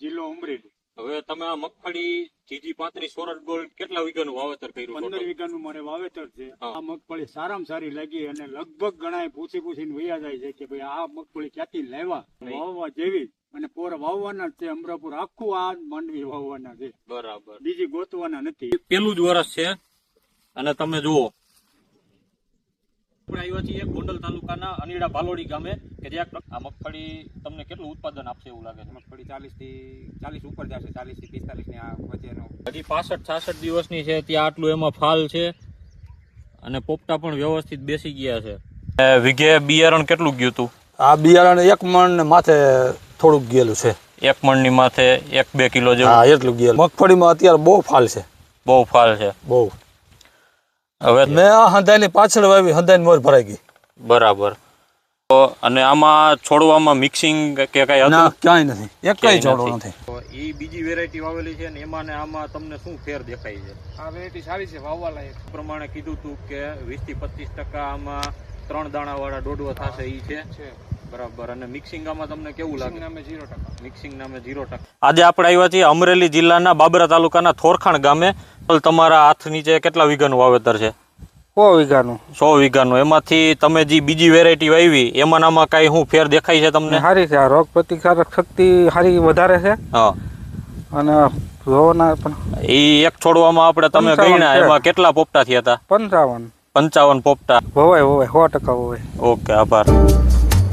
જિલ્લો અમરેલી. હવે તમે આ મગફળી GG35 સોરઠ ગોલ્ડ કેટલા વીઘાનું વાવેતર કર્યું? 15 વીઘાનું મારે વાવેતર છે. આ મગફળી સારામાં સારી લાગી અને લગભગ ઘણા પૂછીને વૈયા જાય છે કે ભાઈ આ મગફળી ક્યાંથી લાવ્યા, વાવવા જેવી અને પોર વાવવાના જ છે. અમરાપુર આખું આ માંડવી વાવવાના છે, બરાબર, બીજી ગોતવાના નથી. પેલું જ વર્ષ છે અને તમે જુઓ આપણે આવ્યા છીએ ગોંડલ તાલુકાના અનીડા ભાલોડી ગામે કે જ્યાં આ મગફળી તમને કેટલું ઉત્પાદન આપશે એવું લાગે છે? મગફળી 40 થી 40 ઉપર જશે, 40 થી 45 ની આ વચ્ચેનો. હજી 65-66 દિવસની છે, ત્યાં આટલું એમાં ફાલ છે અને પોપટા પણ વ્યવસ્થિત બેસી ગયા છે. વીઘે બિયારણ કેટલું ગયું હતું? આ બિયારણ 1 મણ માથે થોડુંક ગયેલું છે. 1 મણની માથે 1-2 કિલો જેવું? હા, એટલું ગયેલું. મગફળીમાં અત્યારે બહુ ફાલ છે, બહુ ફાલ છે, બહુ. હવે મેં આ હંધાઈની પાછળ વાવી, હંધાઈની મોર ભરાઈ ગઈ. બરાબર. તો અને આમાં છોડવામાં મિક્સિંગ કે કઈ હતું? ના, ક્યાંય નથી, એકય છોડવો નથી. તો એ બીજી વેરાયટી વાવેલી છે ને એમાં ને આમાં તમને શું ફેર દેખાય છે? આ વેરાયટી સારી છે, વાવવા લાયક. પ્રમાણે કીધું હતું કે 20 થી 25% આમાં 3 દાણા વાળા ડોડવા થશે ઈ છે. બરાબર. અને મિક્સિંગ આમાં તમને કેવું લાગે? નામે 0%. મિક્સિંગ નામે 0%. આજે આપણે આવ્યા છીએ અમરેલી જિલ્લાના બાબરા તાલુકાના થોરખાણ ગામે. તમારા હાથ નીચે કેટલા વીઘાનું વાવેતર છે? 100 વીઘાનું. 100 વીઘાનું. એમાંથી તમે જે બીજી વેરાયટી વાવી એમાંનામાં કઈ શું ફેર દેખાય છે તમને? સારી છે, આ રોગ પ્રતિકારક શક્તિ સારી વધારે છે. હા. અને રોવાના પણ એ એક છોડવામાં આપણે તમે ગણ્યા એમાં કેટલા પોપટા થયા હતા? 55 55 પોપટા. હોવાય 100% હોવાય. ઓકે, આભાર.